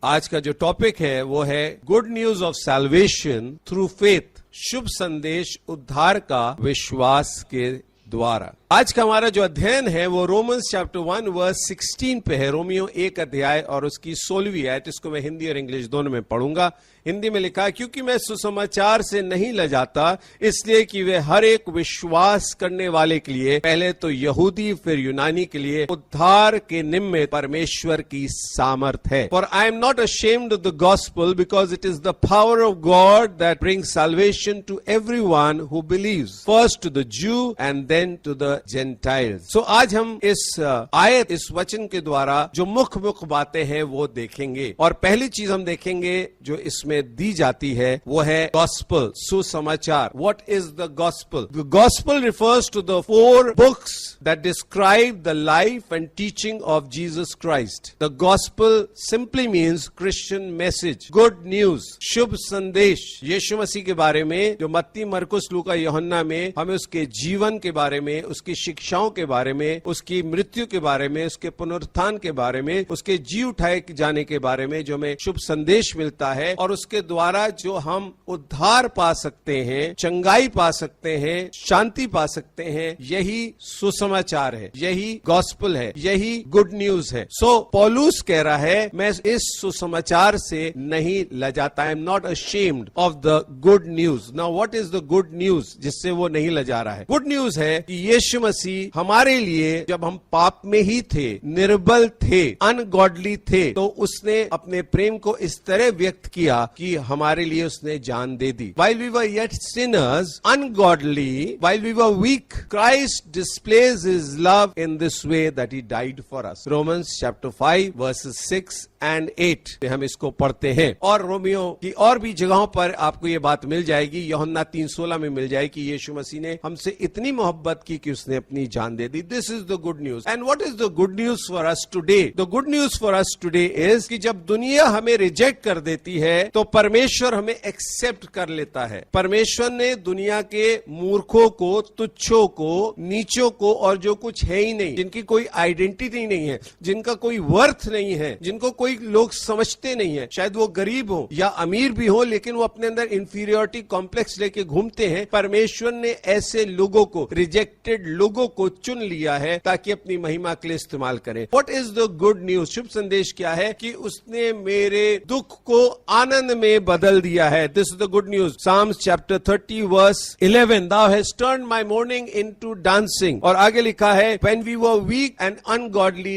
आज का जो टॉपिक है वो है good news of salvation through faith, शुभ संदेश उद्धार का विश्वास के द्वारा। आज का हमारा जो अध्ययन है वो रोमन्स चैप्टर 1 वर्स 16 पे है। रोमियो 1 अध्याय और उसकी 16वीं आयत। इसको मैं हिंदी और इंग्लिश दोनों में पढ़ूंगा। हिंदी में लिखा है, क्योंकि मैं सुसमाचार से नहीं लजाता, इसलिए कि वे हर एक विश्वास करने वाले के लिए, पहले तो यहूदी फिर यूनानी के लिए, उद्धार के निमित्त परमेश्वर की सामर्थ है। For I am not ashamed of the gospel, because it is the power of God that brings salvation to everyone who believes, first to the Jew and then to the Gentiles. So आज हम इस आयत, इस वचन के द्वारा जो मुख्य बातें हैं वो देखेंगे। और पहली चीज हम देखेंगे जो इसमें दी जाती है वो है गॉस्पेल, सुसमाचार। What is the gospel? The gospel refers to the 4 books that describe the life and teaching of Jesus Christ. The gospel simply means Christian message, good news, शुभ संदेश। यीशु मसीह के बारे में जो मत्ती, मरकुस, लूका, यूहन्ना में हमें उसके जीवन के बारे में, उसकी शिक्षाओं के बारे में, उसकी मृत्यु के बारे में, उसके पुनरुत्थान के बारे में, उसके जी उठाए जाने के बारे में जो हमें शुभ संदेश मिलता है, और उसके द्वारा जो हम उद्धार पा सकते हैं, चंगाई पा सकते हैं, शांति पा सकते हैं, यही सुसमाचार है, यही गॉस्पेल है, यही गुड न्यूज है। सो पौलुस कह रहा है, मैं इस सुसमाचार से नहीं लजाता। I am not ashamed of the good news. Now what is the good news जिससे वो नहीं लजा रहा है? गुड न्यूज है कि यीशु मसीह हमारे लिए जब हम पाप में ही थे, निर्बल थे, अनगॉडली थे, तो उसने अपने प्रेम को इस तरह व्यक्त किया कि हमारे लिए उसने जान दे दी। While we were yet sinners, ungodly, while we were weak, Christ displays his love in this way that he died for us. Romans chapter 5 verses 6 and 8 हम इसको पढ़ते हैं। और रोमियो की और भी जगहों पर आपको ये बात मिल जाएगी। यूहन्ना 3:16 में मिल जाएगी कि यीशु मसीह ने हमसे इतनी मोहब्बत की कि उसने अपनी जान दे दी। This is the good news. And what is the good news for us today? The good news for us today is कि जब दुनिया हमें रिजेक्ट कर देती है तो परमेश्वर हमें एक्सेप्ट कर लेता है। परमेश्वर ने दुनिया के मूर्खों को, तुच्छों को, नीचों को और जो कुछ है ही नहीं, जिनकी कोई आइडेंटिटी नहीं है, जिनका कोई वर्थ नहीं है, जिनको कोई लोग समझते नहीं है, शायद वो गरीब हो या अमीर भी हो, लेकिन वो अपने अंदर इंफीरियोरिटी कॉम्प्लेक्स लेके घूमते हैं। परमेश्वर ने ऐसे लोगों को, रिजेक्टेड लोगों को चुन लिया है ताकि अपनी महिमा के लिए इस्तेमाल करें। What is the good news? शुभ संदेश क्या है? कि उसने मेरे दुख को आनंद में बदल दिया है। This is the good news. Psalms chapter 30 verse 11, Thou hast turned my mourning into dancing। और आगे लिखा है, When we were weak and ungodly,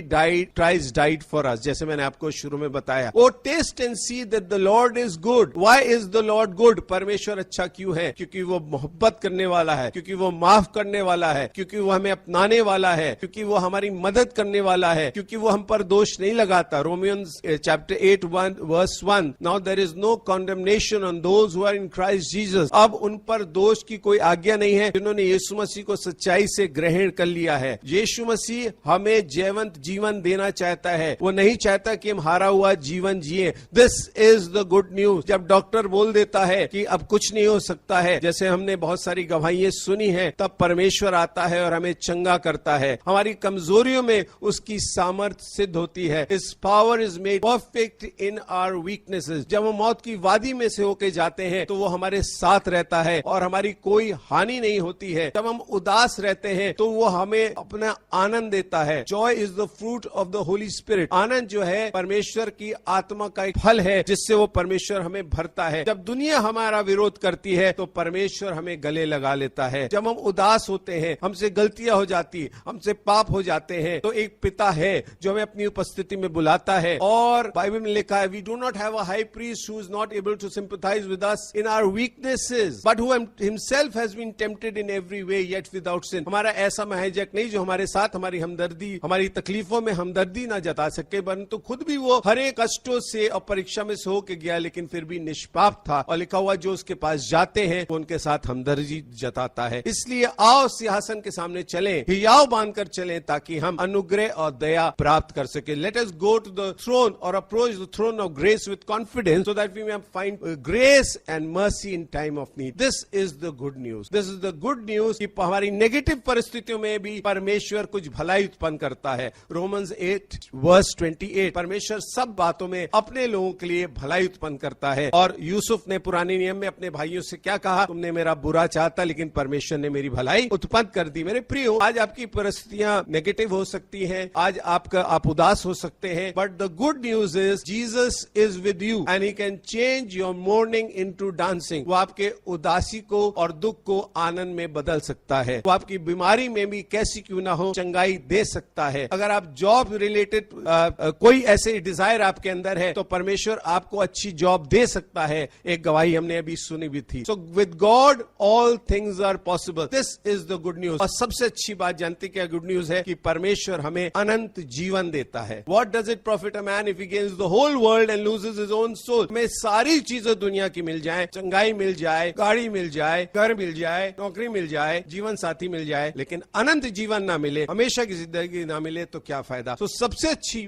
Christ died for us। जैसे मैंने आपको शुरू में बताया, Oh taste and see that the Lord is good। Why is the Lord good? परमेश्वर अच्छा क्यों है? क्योंकि वो मोहब्बत करने वाला है, क्योंकि वो माफ करने वाला है, क्योंकि वो हमें अपनाने वाला है, क्योंकि वो हमारी मदद करने वाला है, क्योंकि वो हम पर दोष नहीं लगाता। रोमियंस chapter 8 verse 1, Now there is no condemnation on those who are in Christ Jesus। अब उन पर दोष की कोई आज्ञा नहीं है जिन्होंने यीशु मसीह को सच्चाई से ग्रहण कर लिया है। यीशु मसीह हमें जीवंत जीवन देना चाहता है। वो नहीं चाहता कि हम हारा हुआ जीवन जिए। This is the good news. जब डॉक्टर बोल देता है कि अब कुछ नहीं हो सकता है, जैसे हमने बहुत सारी गवाहियां सुनी हैं, तब परमेश्वर आता है और हमें चंगा करता है। हमारी कमजोरियों में उसकी सामर्थ सिद्ध होती है। His power is made perfect in our weaknesses। जब हम मौत की वादी में से होके जाते हैं तो वो हमारे साथ रहता है और हमारी कोई हानि नहीं होती है। जब हम उदास रहते हैं तो वो हमें अपना आनंद देता है। Joy is the fruit of the holy spirit. आनंद जो है परमेश्वर की आत्मा का एक फल है जिससे वो परमेश्वर हमें भरता है। जब दुनिया हमारा विरोध करती है तो परमेश्वर हमें गले लगा लेता है। जब हम उदास होते हैं, हमसे गलतियां हो जाती, हमसे पाप हो जाते हैं, तो एक पिता है जो हमें अपनी उपस्थिति में बुलाता है। और बाइबल में लिखा है, we do not have a high priest who is not able to sympathize with us in our weaknesses, but who himself has been tempted in every way yet without sin। हमारा ऐसा महायाजक नहीं जो हमारे साथ हमारी हमदर्दी, हमारी तकलीफों में हमदर्दी ना जता सके, परंतु खुद भी वो हर एक कष्टों से और परीक्षा में से होके गया, लेकिन फिर भी निष्पाप था। और लिखा हुआ, जो उसके पास जाते हैं वो उनके साथ हमदर्दी जताता है। इसलिए आओ सिंहासन के सामने चलें, हियाव बांधकर चलें, ताकि हम अनुग्रह और दया प्राप्त कर सके. Let us go to the throne or approach the throne of grace with confidence so that we may find grace and mercy in time of need. This is the good news. This is the good news कि हमारी negative परिस्थितियों में भी परमेश्वर कुछ भलाई उत्पन्न करता है. Romans 8 verse 28. परमेश्वर सब बातों में अपने लोगों के लिए भलाई उत्पन्न करता है. और यूसुफ ने पुराने नियम में अपने भाइयों से क्या कहा? तुमने मेरा बुरा चाहता, लेकिन परमेश्वर ने मेरी भलाई उत्पन्न कर दी. मेरे प्रियो, आज आपकी परिस्थितियां नेगेटिव हो सकती हैं, आज आप उदास हो सकते हैं, but the good news is Jesus is with you and he can change your morning into dancing. वो आपके उदासी को और दुख को आनंद में बदल सकता है. वो आपकी बीमारी में भी कैसी क्यों ना हो चंगाई दे सकता है. अगर आप जॉब रिलेटेड कोई ऐसे डिजायर आपके अंदर है तो परमेश्वर आपको अच्छी जॉब दे सकता है. एक गवाही हमने अभी सुनी भी थी. So with God all things are possible. This is the good news. और सबसे अच्छी बात जानते क्या गुड न्यूज है? कि परमेश्वर हमें अनंत जीवन देता है. What does it profit a man if he gains the whole world and loses his own soul? हमें सारी चीजें दुनिया की मिल जाए, चंगाई मिल जाए, गाड़ी मिल जाए, घर मिल जाए, नौकरी मिल जाए, जीवन साथी मिल जाए, लेकिन अनंत जीवन ना मिले, हमेशा की जिंदगी ना मिले तो क्या फायदा? तो सबसे अच्छी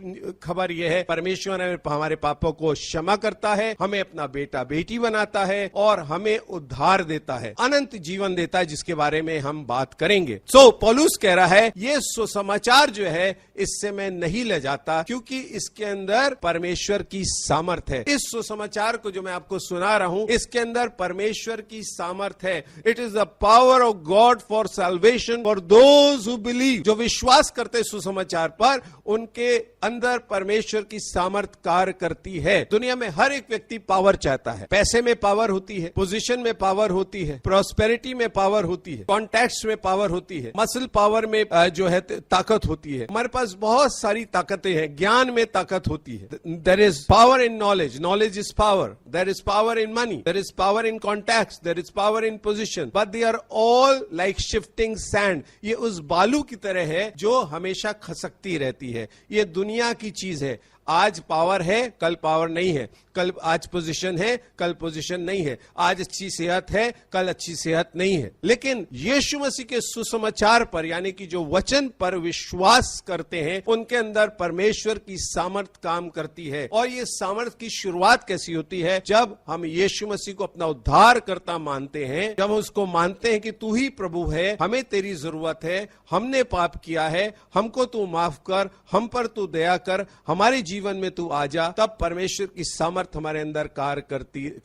खबर यह है, परमेश्वर हमारे पापों को क्षमा करता है, हमें अपना बेटा बेटी बनाता है और हमें उद्धार देता है, अनंत जीवन देता है, जिसके बारे में हम बात करेंगे. सो पौलुस कह रहा है ये सुसमाचार जो है इससे मैं नहीं ले जाता, क्योंकि इसके अंदर परमेश्वर की सामर्थ है. इस सुसमाचार को जो मैं आपको सुना रहा हूं, इसके अंदर परमेश्वर की सामर्थ है. It is the power of God for salvation for those who believe. जो विश्वास करते सुसमाचार पर, उनके अंदर परमेश्वर की सामर्थ कार्य करती है. दुनिया में हर एक व्यक्ति पावर चाहता है. पैसे में पावर होती है, पोजीशन में पावर होती है, प्रॉस्पेरिटी में पावर होती है, कॉन्टैक्ट्स में पावर होती है, मसल पावर में जो है ताकत होती है. हमारे पास बहुत सारी ताकतें हैं. ज्ञान में ताकत होती है. There is power in knowledge. Knowledge is power. There is power in money. There is power in contacts. There is power in position. But they are all like shifting sand. ये उस बालू की तरह है जो हमेशा खसकती रहती है. ये दुनिया की चीज है. आज पावर है, कल पावर नहीं है. आज पोजीशन है, कल पोजीशन नहीं है. आज अच्छी सेहत है, कल अच्छी सेहत नहीं है. लेकिन यीशु मसीह के सुसमाचार पर, यानी कि जो वचन पर विश्वास करते हैं, उनके अंदर परमेश्वर की सामर्थ काम करती है. और ये सामर्थ की शुरुआत कैसी होती है? जब हम यीशु मसीह को अपना उद्धार करता मानते हैं, जब हम उसको मानते हैं कि तू ही प्रभु है, हमें तेरी जरूरत है, हमने पाप किया है, हमको तू माफ कर, हम पर तू दया कर, हमारे जीवन में तू आ जा. तब परमेश्वर की सामर्थ हमारे अंदर कार्य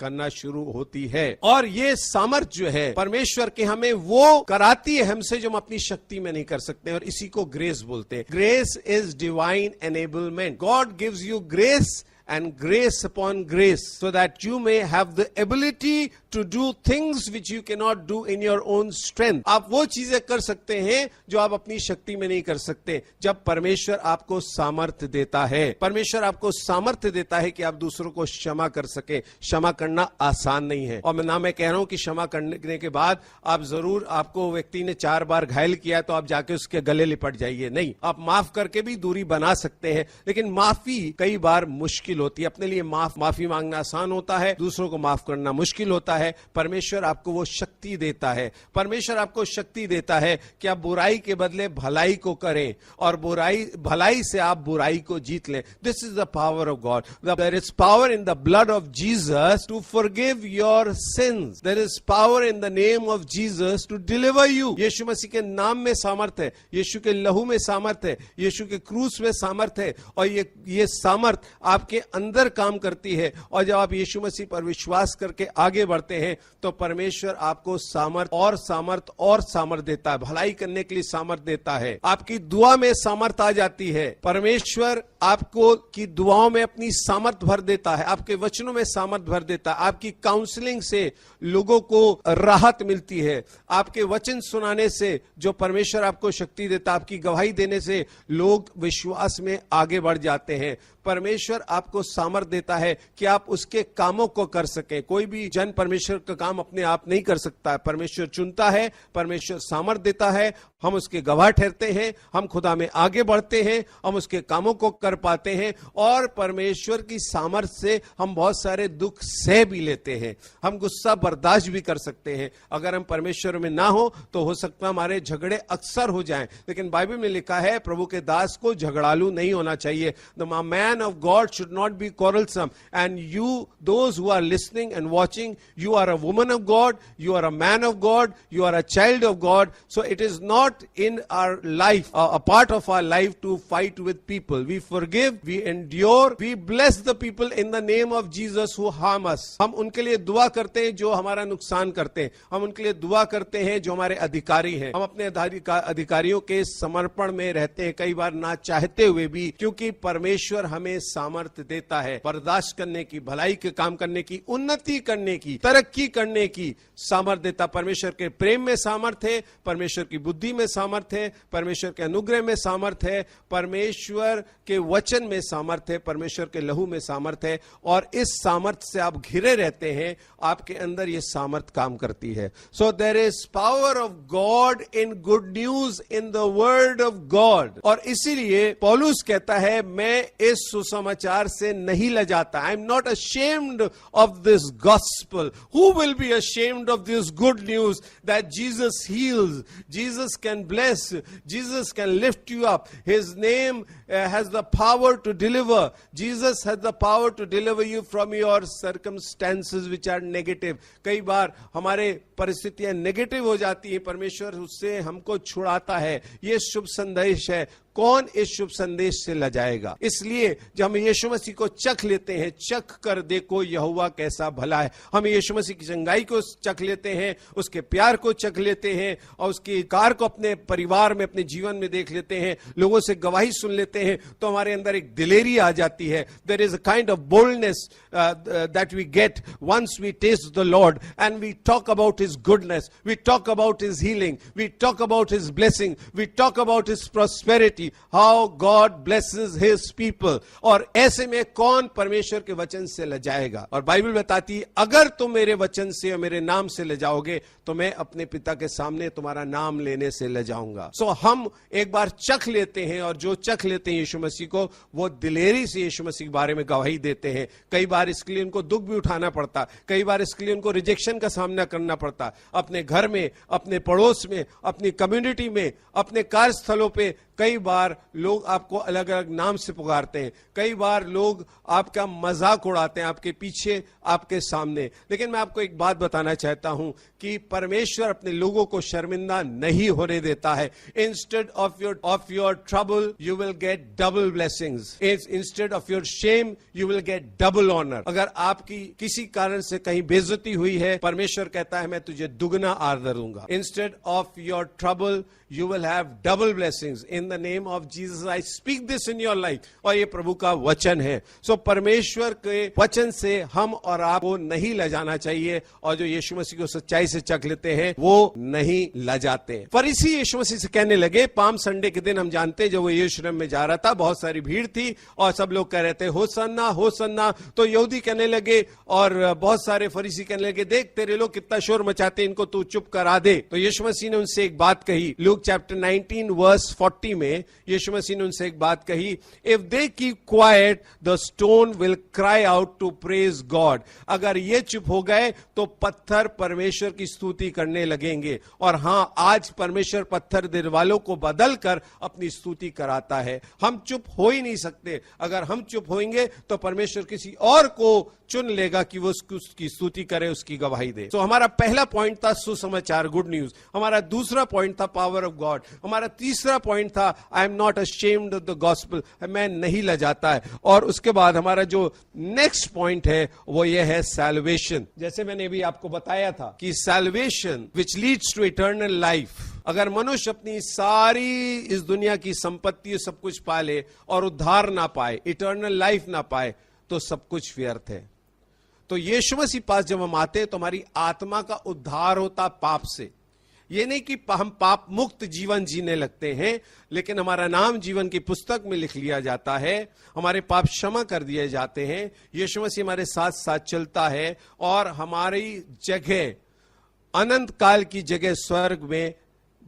करना शुरू होती है. और ये सामर्थ जो है परमेश्वर के, हमें वो कराती है हमसे जो हम अपनी शक्ति में नहीं कर सकते. और इसी को ग्रेस बोलते हैं. Grace is divine enablement. God gives you grace and grace upon grace, so that you may have the ability to do things which you cannot do in your own strength. आप वो चीजें कर सकते हैं जो आप अपनी शक्ति में नहीं कर सकते, जब परमेश्वर आपको सामर्थ्य देता है. परमेश्वर आपको सामर्थ्य देता है कि आप दूसरों को क्षमा कर सके. क्षमा करना आसान नहीं है. और मैं कह रहा हूं कि क्षमा करने के बाद आप जरूर, आपको व्यक्ति ने 4 बार घायल किया तो आप जाके उसके गले लिपट जाइए. नहीं, आप माफ करके भी दूरी बना सकते हैं. लेकिन माफी कई बार मुश्किल होती है. अपने लिए माफी मांगना आसान होता है, दूसरों को माफ करना मुश्किल होता है. परमेश्वर आपको वो शक्ति देता है. परमेश्वर आपको शक्ति देता है कि आप बुराई के बदले भलाई को करें और भलाई से आप बुराई को जीत लें. This is the power of God. There is power in the blood of Jesus to forgive your sins. There is power in the name of Jesus to deliver you. Yeshu Masih के नाम में सामर्थ है, यीशु के लहू में सामर्थ है, यीशु के क्रूस में सामर्थ है. और ये सामर्थ आपके अंदर काम करती है. और जब आप यीशु मसीह पर विश्वास करके आगे बढ़ते हैं तो परमेश्वर आपको सामर्थ और सामर्थ देता है. भलाई करने के लिए सामर्थ देता है. आपकी दुआ में सामर्थ आ जाती है. परमेश्वर आपको की दुआओं में अपनी सामर्थ भर देता है. आपके वचनों में सामर्थ भर देता है. आपकी काउंसलिंग से लोगों को राहत मिलती है. आपके वचन सुनाने से जो परमेश्वर आपको शक्ति देता है, आपकी गवाही देने से लोग विश्वास में आगे बढ़ जाते हैं. परमेश्वर आपको सामर्थ देता है कि आप उसके कामों को कर सकें. कोई भी जन परमेश्वर का काम अपने आप नहीं कर सकता है. परमेश्वर चुनता है, परमेश्वर सामर्थ देता है हम उसके गवाह ठहरते हैं, हम खुदा में आगे बढ़ते हैं, हम उसके कामों को कर पाते हैं और परमेश्वर की सामर्थ से हम बहुत सारे दुख सह भी लेते हैं, हम गुस्सा बर्दाश्त भी कर सकते हैं। अगर हम परमेश्वर में ना हो तो हो सकता है हमारे झगड़े अक्सर हो जाएं, लेकिन बाइबल में लिखा है प्रभु के दास को झगड़ालू नहीं होना चाहिए। The man of God should not be quarrelsome, and you, those who are listening and watching, you are a woman of God, you are a man of God, you are a child of God. So it is not in our life, a part of our life to fight with people. We forgive, we endure, we bless the people in the name of Jesus who harm us. हम उनके लिए दुआ करते हैं जो हमारा नुकसान करते हैं, हम उनके लिए दुआ करते हैं जो हमारे अधिकारी हैं, हम अपने अधिकारियों के समर्पण में रहते हैं, कई बार ना चाहते हुए भी, क्योंकि परमेश्वर हमें सामर्थ्य देता है बर्दाश्त करने की, भलाई के काम करने की, उन्नति करने की, तरक्की करने की सामर्थ्य देता। परमेश्वर के प्रेम में सामर्थ्य है, परमेश्वर की बुद्धि में सामर्थ्य है, परमेश्वर के अनुग्रह में सामर्थ्य है, परमेश्वर के वचन में सामर्थ्य है, परमेश्वर के लहू में सामर्थ्य है, और इस सामर्थ्य से आप घिरे रहते हैं, आपके अंदर यह सामर्थ्य काम करती है। So there is power of God in good news in the word of God. और इसीलिए पौलुस कहता है मैं इस सुसमाचार से नहीं लजाता। I am not ashamed of this gospel. Who will be ashamed of this good news that Jesus heals, Jesus can bless, Jesus can lift you up, his name has the power to deliver, Jesus has the power to deliver you from your circumstances which are negative. कई बार हमारे परिस्थितियां negative हो जाती हैं, परमेश्वर उससे हमको छुड़ाता है। यह शुभ संदेश है। कौन इस शुभ संदेश से लजाएगा? इसलिए जब हम यीशु मसीह को चख लेते हैं, चख कर देखो यहोवा कैसा भला है, हम यीशु मसीह की चंगाई को चख लेते हैं, उसके प्यार को चख लेते हैं और उसकी कार को अपने परिवार में, अपने जीवन में देख लेते हैं, लोगों से गवाही सुन लेते हैं, तो हमारे अंदर एक दिलेरी आ जाती है। There is a kind of boldness that we get once we taste the Lord and we talk about his goodness, we talk about his healing, we talk about his blessing, we talk about his prosperity, how God blesses his people। और ऐसे में कौन परमेश्वर के वचन से लजाएगा? और Bible बताती है अगर तुम मेरे वचन से और मेरे नाम से लजाओगे तो मैं अपने पिता के सामने तुम्हारा नाम लेने से लजाऊंगा। सो हम एक बार चख लेते हैं, और जो चख लेते हैं यीशु मसीह को, वो दिलेरी से यीशु मसीह के बारे में गवाही देते हैं। कई बार इसके लिए उनको दुख भी उठाना पड़ता, कई बार इसके लिए उनको रिजेक्शन का सामना करना पड़ता, अपने घर में, अपने पड़ोस में, अपनी कम्युनिटी में, अपने कार्यस्थलों पे। कई बार लोग आपको अलग अलग नाम से पुकारते हैं, कई बार लोग आपका मजाक उड़ाते हैं आपके पीछे, आपके सामने। लेकिन मैं आपको एक बात बताना चाहता हूं कि परमेश्वर अपने लोगों को शर्मिंदा नहीं होने देता है। Instead of your trouble you will get double blessings, instead of your shame you will get double honour. अगर आपकी किसी कारण से कहीं बेइज्जती हुई है, परमेश्वर कहता है मैं तुझे दुगना आदर दूंगा। Instead of your trouble you will have double blessings in the name of Jesus. I speak this in your life। और ये प्रभु का वचन है। सो परमेश्वर के वचन से हम और आपको नहीं लजाना चाहिए, और जो यीशु मसीह को सच्चाई से चख लेते हैं वो नहीं लजाते। फरीसी यीशु मसीह से कहने लगे, पाम संडे के दिन हम जानते हैं जब वो यरूशलेम में जा रहा था, बहुत सारी भीड़ थी और सब लोग कह रहे थे होसन्ना होसन्ना। तो यहूदी कहने लगे और बहुत सारे फरीसी कहने लगे, देख तेरे लोग कितना शोर मचाते, इनको तू चुप करा दे। तो यीशु मसीह ने उनसे एक बात कही, चैप्टर 19 वर्स 40 में यीशु मसीह ने उनसे एक बात कही, if they keep quiet the stone will cry out to praise God. अगर ये चुप हो गए तो पत्थर परमेश्वर की स्तुति करने लगेंगे। और हां, आज परमेश्वर पत्थर दिल वालों को बदलकर अपनी स्तुति कराता है। हम चुप हो ही नहीं सकते। अगर हम चुप होंगे तो परमेश्वर किसी और को चुन लेगा कि वो उसकी स्तुति करे, उसकी गवाही दे। तो हमारा पहला पॉइंट था सुसमाचार, गुड न्यूज। हमारा दूसरा पॉइंट था पावर ऑफ गॉड। हमारा तीसरा पॉइंट था आई am not ashamed of the gospel, मैं नहीं लजाता है। और उसके बाद हमारा जो नेक्स्ट पॉइंट है वो ये है सैल्वेशन। जैसे मैंने अभी आपको बताया था कि salvation which leads to eternal life. अगर मनुष्य अपनी सारी इस दुनिया की संपत्ति सब कुछ पा ले और उद्धार ना पाए, इटर्नल लाइफ ना पाए, तो सब कुछ व्यर्थ है। तो यीशु मसीह पास जब हम आते हैं तो हमारी आत्मा का उद्धार होता पाप से। ये नहीं कि हम पाप मुक्त जीवन जीने लगते हैं, लेकिन हमारा नाम जीवन की पुस्तक में लिख लिया जाता है, हमारे पाप क्षमा कर दिए जाते हैं, यीशु मसीह हमारे साथ साथ चलता है और हमारी जगह, अनंत काल की जगह स्वर्ग में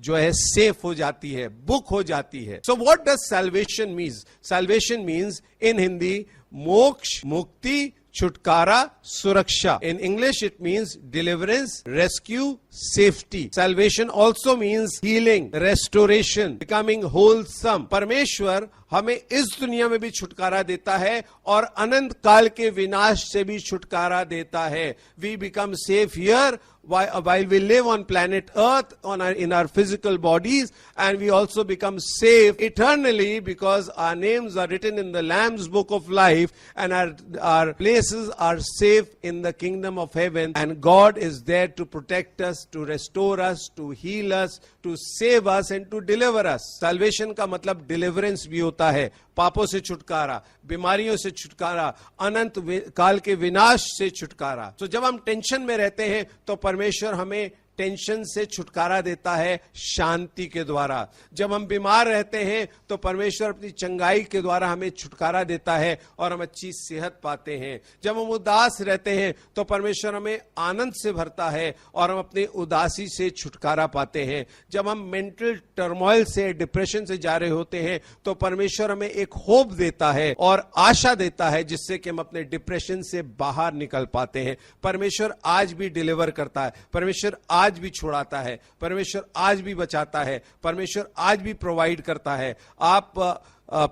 जो है सेफ हो जाती है, बुक हो जाती है. So what does salvation means? Salvation means in Hindi मोक्ष, मुक्ति, छुटकारा, सुरक्षा. In English it means deliverance, rescue, safety. Salvation also means healing, restoration, becoming wholesome. परमेश्वर हमें इस दुनिया में भी छुटकारा देता है और अनंत काल के विनाश से भी छुटकारा देता है. We become safe here while we live on planet Earth, in our physical bodies, and we also become safe eternally because our names are written in the Lamb's book of life, and our places are safe in the kingdom of heaven, and God is there to protect us, to restore us, to heal us, to save us and to deliver us. Salvation का मतलब deliverance भी होता है, पापों से छुटकारा, बीमारियों से छुटकारा, अनंत काल के विनाश से छुटकारा. तो जब हम टेंशन में रहते हैं तो परमेश्वर हमें टेंशन से छुटकारा देता है शांति के द्वारा. जब हम बीमार रहते हैं तो परमेश्वर अपनी चंगाई के द्वारा हमें छुटकारा देता है और हम अच्छी सेहत पाते हैं. जब हम उदास रहते हैं तो परमेश्वर हमें आनंद से भरता है और हम अपनी उदासी से छुटकारा पाते हैं. जब हम मेंटल टर्मोइल से, डिप्रेशन से जा रहे होते हैं तो परमेश्वर हमें एक होप देता है और आशा देता है जिससे कि हम अपने डिप्रेशन से बाहर निकल पाते हैं. परमेश्वर आज भी डिलीवर करता है, परमेश्वर आज भी छुड़ाता है, परमेश्वर आज भी बचाता है, परमेश्वर आज भी प्रोवाइड करता है. आप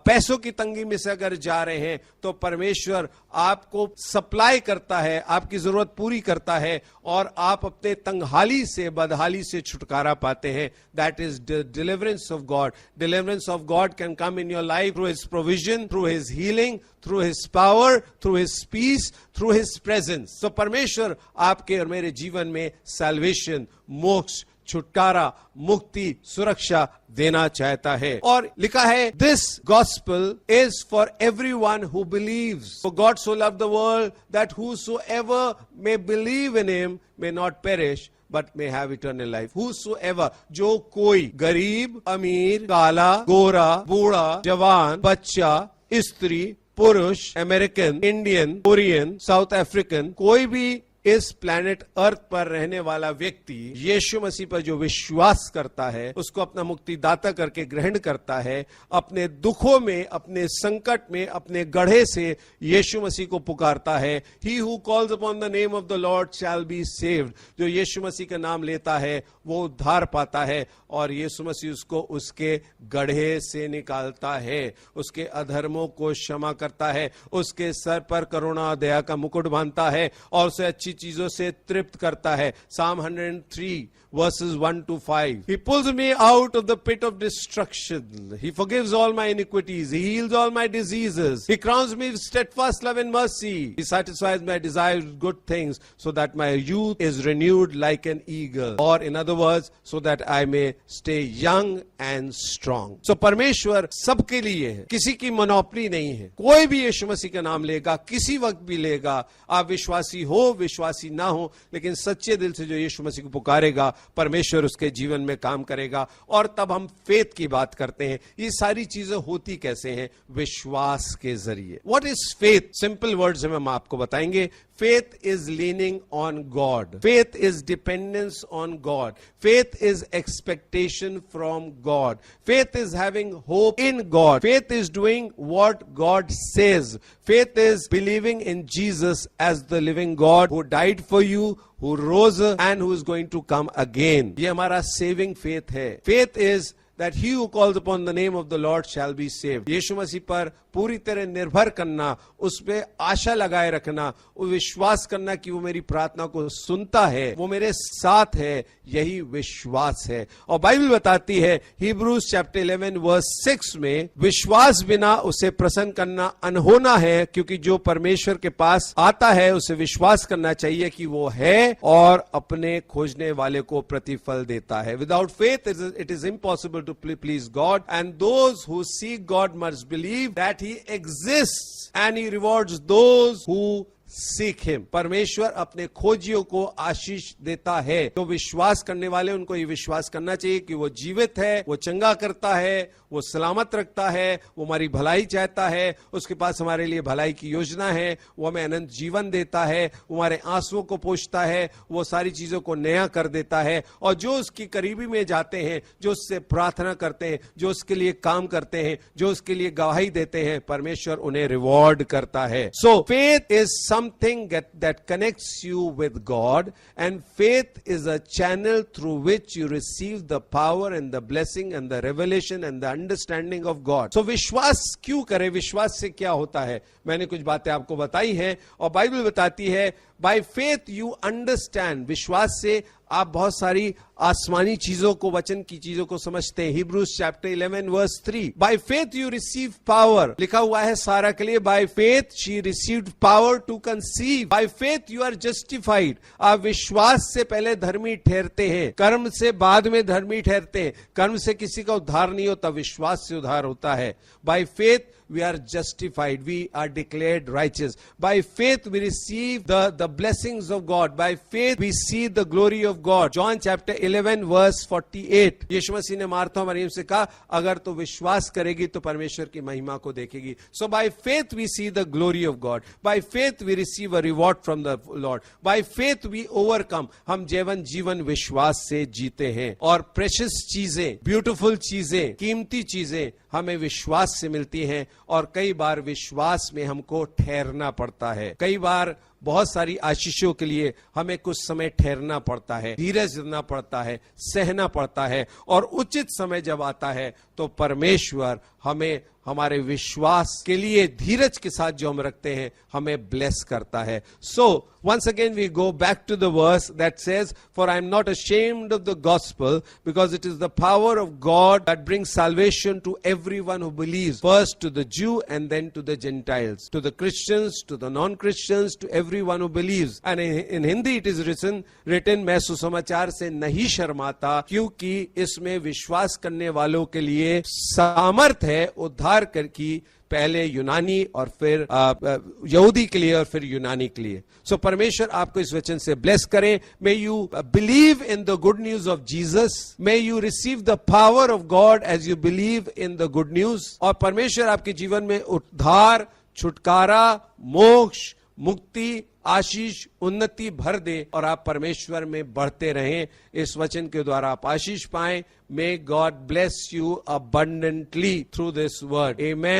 पैसों की तंगी में से अगर जा रहे हैं तो परमेश्वर आपको सप्लाई करता है, आपकी जरूरत पूरी करता है और आप अपने तंगहाली से, बदहाली से छुटकारा पाते हैं. That is deliverance of God. Deliverance of God can come in your life through his provision, through his healing, through his power, through his peace, through his presence. तो परमेश्वर आपके और मेरे जीवन में सैल्वेशन, मोक्ष, छुटकारा, मुक्ति, सुरक्षा देना चाहता है. और लिखा है this gospel is for everyone who believes. For God so loved the world that whosoever may believe in him may not perish but may have eternal life. Whosoever, जो कोई, गरीब, अमीर, काला, गोरा, बूढ़ा, जवान, बच्चा, स्त्री, पुरुष, American, Indian, Korean, south African, कोई भी इस प्लैनेट अर्थ पर रहने वाला व्यक्ति यीशु मसीह पर जो विश्वास करता है, उसको अपना मुक्तिदाता करके ग्रहण करता है, अपने दुखों में, अपने संकट में, अपने गढ़े से यीशु मसीह को पुकारता है. He who calls upon the name of the Lord shall be saved. जो यीशु मसीह का नाम लेता है वो उद्धार पाता है और यीशु मसीह उसको उसके गढ़े से निकालता है, उसके अधर्मों को क्षमा करता है, उसके सर पर करुणा दया का मुकुट बांधता है और उसे अच्छी चीजों से तृप्त करता है. Psalm 103 verses 1 to 5. He pulls me out of the pit of destruction. He forgives all my iniquities. He heals all my diseases. He crowns me with steadfast love and mercy. He satisfies my desires with good things so that my youth is renewed like an eagle. Or in other words, so that I may stay young and strong. So परमेश्वर सबके लिए है, किसी की monopoly नहीं है. कोई भी यीशु मसीह का नाम लेगा, किसी वक्त भी लेगा. आप विश्वासी हो, विश्वासी ना हो, लेकिन सच्चे दिल से जो यीशु मसीह को पुकारेगा परमेश्वर उसके जीवन में काम करेगा. और तब हम फेथ की बात करते हैं. ये सारी चीजें होती कैसे हैं? विश्वास के जरिए. What is faith? Simple words में हम आपको बताएंगे. Faith is leaning on God. Faith is dependence on God. Faith is expectation from God. Faith is having hope in God. Faith is doing what God says. Faith is believing in Jesus as the living God who died for you, who rose and who is going to come again. ये हमारा saving faith है. Faith is that he who calls upon the name of the Lord shall be saved. यीशु मसीह पर पूरी तरह निर्भर करना, उस पे आशा लगाए रखना, वो विश्वास करना कि वो मेरी प्रार्थना को सुनता है, वो मेरे साथ है, यही विश्वास है. और बाइबल बताती है Hebrews chapter 11 verse 6 में, विश्वास बिना उसे प्रसन्न करना अनहोना है, क्योंकि जो परमेश्वर के पास आता है उसे विश्वास करना चाहिए कि वो है और अपने खोजने वाले को प्रतिफल देता है. Without faith it is impossible to please God, and those who seek God must believe that He exists and He rewards those who seek him. परमेश्वर अपने खोजियों को आशीष देता है। तो विश्वास करने वाले उनको ये विश्वास करना चाहिए कि वो जीवित है, वो चंगा करता है, वो सलामत रखता है, वो हमारी भलाई चाहता है, उसके पास हमारे लिए भलाई की योजना है, वो हमें अनंत जीवन देता है, वो हमारे आंसुओं को पोंछता है, वो सारी चीजों को नया कर देता है। और जो उसकी करीबी में जाते हैं, जो उससे प्रार्थना करते हैं, जो उसके लिए काम करते हैं, जो उसके लिए गवाही देते हैं, परमेश्वर उन्हें रिवॉर्ड करता है। सो faith is something that connects you with God, and faith is a channel through which you receive the power and the blessing and the revelation and the understanding of God. So विश्वास क्यों करें? विश्वास से क्या होता है? मैंने कुछ बातें आपको बताई हैं और बाइबल बताती है by faith you understand. विश्वास से आप बहुत सारी आसमानी चीजों को, वचन की चीजों को समझते हैं। Hebrews chapter 11 verse 3. By faith you receive power. लिखा हुआ है सारा के लिए, by faith she received power to conceive. By faith you are justified. आप विश्वास से पहले धर्मी ठहरते हैं, कर्म से बाद में धर्मी ठहरते हैं। कर्म से किसी का उद्धार नहीं होता, विश्वास से उद्धार होता है। By faith we are justified, we are declared righteous. By faith we receive the blessings of God. By faith we see the glory of God. John chapter 11 verse 48. यीशु मसीह ने मार्था मरियम से कहा, अगर तो विश्वास करेगी तो परमेश्वर की महिमा को देखेगी। So by faith we see the glory of God. By faith we receive a reward from the Lord. By faith we overcome. हम जीवन विश्वास से जीते हैं। और प्रेशियस चीजें, ब्यूटीफुल चीजें, कीमती चीजें हमें विश्वास से मिलती हैं। और कई बार विश्वास में हमको ठहरना पड़ता है। कई बार बहुत सारी आशीषों के लिए हमें कुछ समय ठहरना पड़ता है, धीरज रखना पड़ता है, सहना पड़ता है। और उचित समय जब आता है तो परमेश्वर हमें हमारे विश्वास के लिए धीरज के साथ जो हम रखते हैं हमें ब्लेस करता है। सो once again we go back to the verse that says, for I am not ashamed of the gospel, because it is the power of God that brings salvation to everyone who believes, first to the Jew and then to the Gentiles, to the Christians, to the non-Christians, to everyone who believes. And in Hindi it is written, मैं सुसमाचार से नहीं शर्माता, क्योंकि इसमें विश्वास करने वालों के लिए सामर्थ है उद्धार कर की, पहले यूनानी और फिर यहूदी के लिए और फिर यूनानी के लिए। सो परमेश्वर आपको इस वचन से ब्लेस करें। May you believe in the good news of Jesus, may you receive the power of God as you believe in the good news. और परमेश्वर आपके जीवन में उद्धार, छुटकारा, मोक्ष, मुक्ति, आशीष, उन्नति भर दे और आप परमेश्वर में बढ़ते रहें। इस वचन के द्वारा आप आशीष पाएं। May God bless you abundantly through this word. Amen.